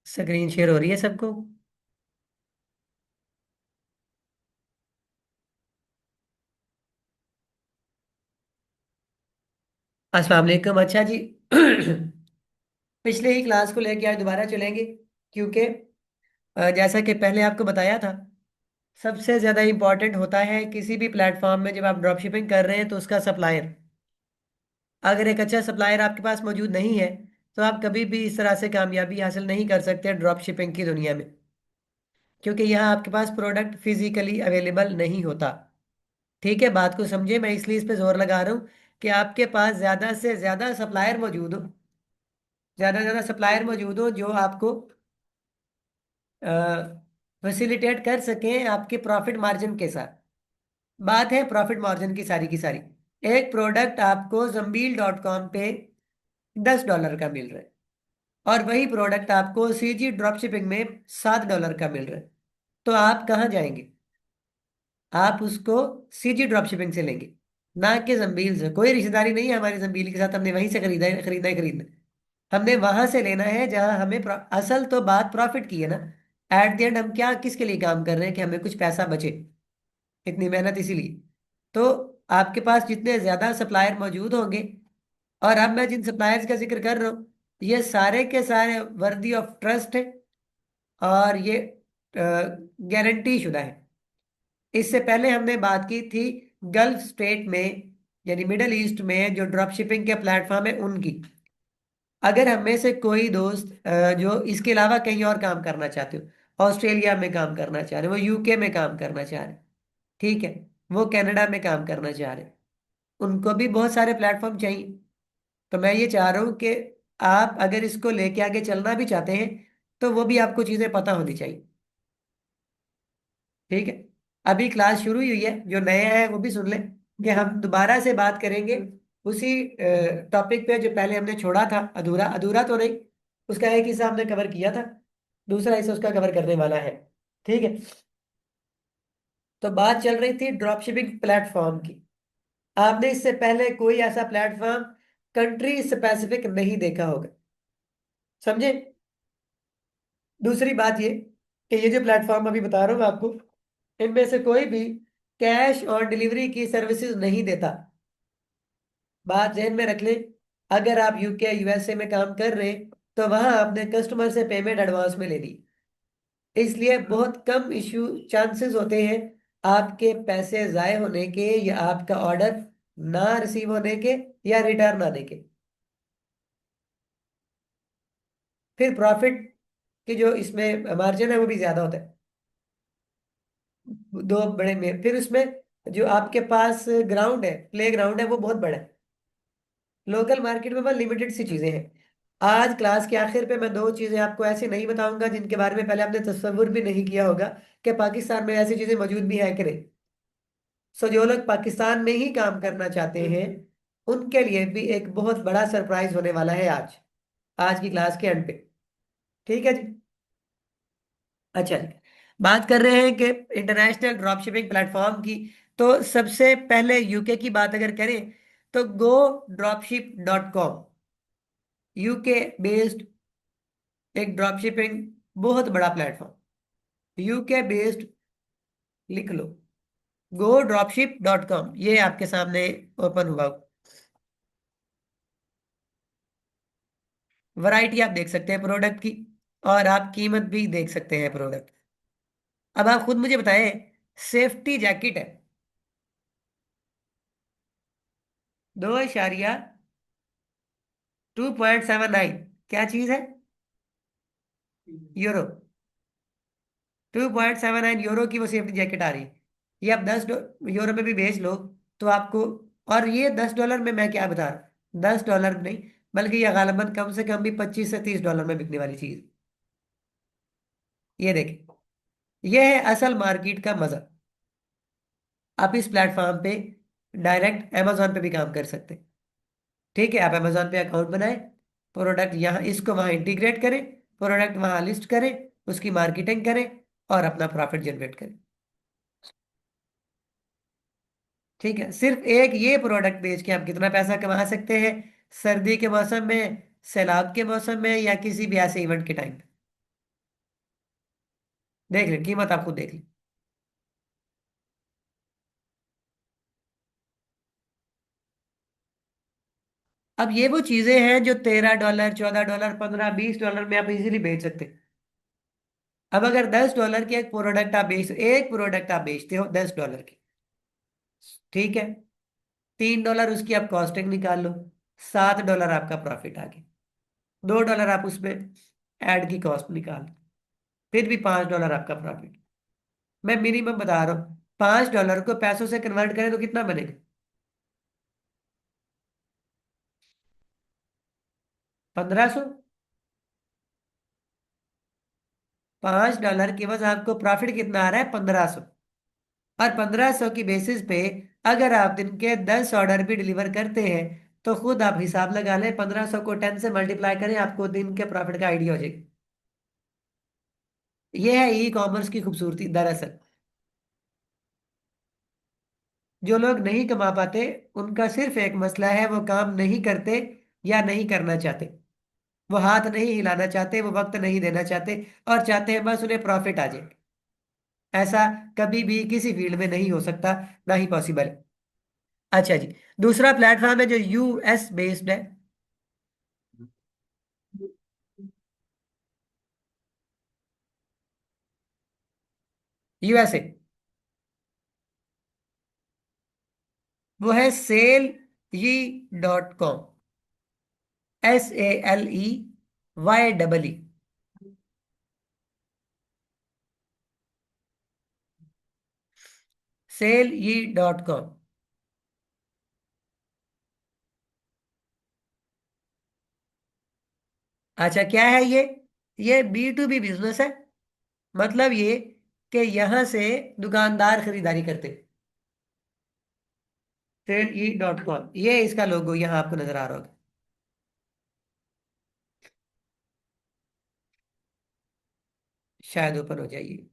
Screen share हो रही है सबको? अस्सलाम वालेकुम। अच्छा जी। पिछले ही क्लास को लेके आज दोबारा चलेंगे, क्योंकि जैसा कि पहले आपको बताया था, सबसे ज़्यादा इम्पोर्टेंट होता है किसी भी प्लेटफॉर्म में जब आप ड्रॉप शिपिंग कर रहे हैं तो उसका सप्लायर। अगर एक अच्छा सप्लायर आपके पास मौजूद नहीं है तो आप कभी भी इस तरह से कामयाबी हासिल नहीं कर सकते ड्रॉप शिपिंग की दुनिया में, क्योंकि यहाँ आपके पास प्रोडक्ट फिजिकली अवेलेबल नहीं होता। ठीक है, बात को समझे। मैं इसलिए इस पे जोर लगा रहा हूँ कि आपके पास ज़्यादा से ज़्यादा सप्लायर मौजूद हो, ज़्यादा से ज़्यादा सप्लायर मौजूद हो जो आपको फैसिलिटेट कर सकें आपके प्रॉफिट मार्जिन के साथ। बात है प्रॉफिट मार्जिन की सारी। एक प्रोडक्ट आपको जम्बील.com पे $10 का मिल रहा है, और वही प्रोडक्ट आपको सीजी ड्रॉप शिपिंग में $7 का मिल रहा है। तो आप कहाँ जाएंगे? आप उसको सीजी ड्रॉप शिपिंग से लेंगे, ना कि जम्बील से। कोई रिश्तेदारी नहीं है हमारी जम्बील के साथ, हमने वहीं से खरीदा ही खरीदना है। हमने वहां से लेना है जहां हमें असल तो बात प्रॉफिट की है ना। एट द एंड हम क्या किसके लिए काम कर रहे हैं कि हमें कुछ पैसा बचे, इतनी मेहनत इसीलिए। तो आपके पास जितने ज्यादा सप्लायर मौजूद होंगे, और अब मैं जिन सप्लायर्स का जिक्र कर रहा हूँ ये सारे के सारे वर्दी ऑफ ट्रस्ट है, और ये गारंटी शुदा है। इससे पहले हमने बात की थी गल्फ स्टेट में, यानी मिडल ईस्ट में जो ड्रॉप शिपिंग के प्लेटफॉर्म है उनकी। अगर हम में से कोई दोस्त जो इसके अलावा कहीं और काम करना चाहते हो, ऑस्ट्रेलिया में काम करना चाह रहे हो, वो यूके में काम करना चाह रहे हैं, ठीक है, वो कनाडा में काम करना चाह रहे हैं, उनको भी बहुत सारे प्लेटफॉर्म चाहिए। तो मैं ये चाह रहा हूँ कि आप अगर इसको लेके आगे चलना भी चाहते हैं तो वो भी आपको चीज़ें पता होनी चाहिए। ठीक है, अभी क्लास शुरू ही हुई है, जो नए हैं वो भी सुन लें कि हम दोबारा से बात करेंगे उसी टॉपिक पे जो पहले हमने छोड़ा था। अधूरा अधूरा तो नहीं, उसका एक हिस्सा हमने कवर किया था, दूसरा हिस्सा उसका कवर करने वाला है। ठीक है, तो बात चल रही थी ड्रॉप शिपिंग प्लेटफॉर्म की। आपने इससे पहले कोई ऐसा प्लेटफॉर्म कंट्री स्पेसिफिक नहीं देखा होगा, समझे? दूसरी बात ये कि ये जो प्लेटफॉर्म अभी बता रहा हूँ मैं आपको, इनमें से कोई भी कैश और डिलीवरी की सर्विसेज नहीं देता। बात ध्यान में रख ले। अगर आप यूके यूएसए में काम कर रहे हैं तो वहां आपने कस्टमर से पेमेंट एडवांस में ले ली, इसलिए बहुत कम इशू चांसेस होते हैं आपके पैसे जाए होने के, या आपका ऑर्डर ना रिसीव होने के, या रिटर्न आने के। फिर प्रॉफिट की जो इसमें मार्जिन है वो भी ज्यादा होता है, दो बड़े में। फिर उसमें जो आपके पास ग्राउंड है, प्ले ग्राउंड है, वो बहुत बड़ा है। लोकल मार्केट में बस लिमिटेड सी चीजें हैं। आज क्लास के आखिर पे मैं दो चीजें आपको ऐसे नहीं बताऊंगा जिनके बारे में पहले आपने तस्वुर भी नहीं किया होगा कि पाकिस्तान में ऐसी चीजें मौजूद भी है कि नहीं। सो जो लोग पाकिस्तान में ही काम करना चाहते हैं उनके लिए भी एक बहुत बड़ा सरप्राइज होने वाला है आज, आज की क्लास के एंड पे। ठीक है जी। अच्छा जी, बात कर रहे हैं कि इंटरनेशनल ड्रॉप शिपिंग प्लेटफॉर्म की। तो सबसे पहले यूके की बात अगर करें तो GoDropship.com, यूके बेस्ड एक ड्रॉप शिपिंग बहुत बड़ा प्लेटफॉर्म, यूके बेस्ड। लिख लो GoDropship.com, ये आपके सामने ओपन हुआ। वैरायटी आप देख सकते हैं प्रोडक्ट की, और आप कीमत भी देख सकते हैं प्रोडक्ट। अब आप खुद मुझे बताएं, सेफ्टी जैकेट है 2.79, क्या चीज है? यूरो। 2.79 यूरो की वो सेफ्टी जैकेट आ रही है। ये आप यूरो में भी बेच लो तो आपको, और ये $10 में, मैं क्या बता रहा हूँ, $10 नहीं, बल्कि ये गालबन कम से कम भी $25 से $30 में बिकने वाली चीज। ये देखें, ये है असल मार्केट का मजा। आप इस प्लेटफॉर्म पे डायरेक्ट अमेजोन पे भी काम कर सकते हैं। ठीक है, आप अमेजोन पे अकाउंट बनाएं, प्रोडक्ट यहाँ इसको वहाँ इंटीग्रेट करें, प्रोडक्ट वहाँ लिस्ट करें, उसकी मार्केटिंग करें, और अपना प्रॉफिट जनरेट करें। ठीक है, सिर्फ एक ये प्रोडक्ट बेच के आप कितना पैसा कमा सकते हैं सर्दी के मौसम में, सैलाब के मौसम में, या किसी भी ऐसे इवेंट के टाइम पे? देख ले कीमत, आपको देख ले। अब ये वो चीजें हैं जो $13, $14, 15, $20 में आप इजीली बेच सकते हैं। अब अगर $10 की एक प्रोडक्ट आप बेच, एक प्रोडक्ट आप बेचते हो $10 की, ठीक है, $3 उसकी आप कॉस्टिंग निकाल लो, $7 आपका प्रॉफिट आ गया। $2 आप उसमें ऐड की कॉस्ट निकाल लो, फिर भी $5 आपका प्रॉफिट। मैं मिनिमम बता रहा हूँ, $5 को पैसों से कन्वर्ट करें तो कितना बनेगा? 1500। $5 के बस आपको प्रॉफिट कितना आ रहा है? 1500। और 1500 की बेसिस पे अगर आप दिन के 10 ऑर्डर भी डिलीवर करते हैं, तो खुद आप हिसाब लगा लें, 1500 को 10 से मल्टीप्लाई करें, आपको दिन के प्रॉफिट का आइडिया हो जाएगा। यह है ई कॉमर्स की खूबसूरती दरअसल। जो लोग नहीं कमा पाते, उनका सिर्फ एक मसला है, वो काम नहीं करते या नहीं करना चाहते। वो हाथ नहीं हिलाना चाहते, वो वक्त नहीं देना चाहते, और चाहते हैं बस उन्हें प्रॉफिट आ जाए। ऐसा कभी भी किसी फील्ड में नहीं हो सकता, ना ही पॉसिबल है। अच्छा जी। दूसरा प्लेटफॉर्म है जो यूएस बेस्ड है। यूएसए। वो है SaleYe.com। SALEYEE। SaleYe.com। अच्छा, क्या है ये B2B बिजनेस है। मतलब ये कि यहां से दुकानदार खरीदारी करते। SaleYe.com, ये इसका लोगो यहाँ आपको नजर आ रहा होगा। शायद ओपन हो जाइए।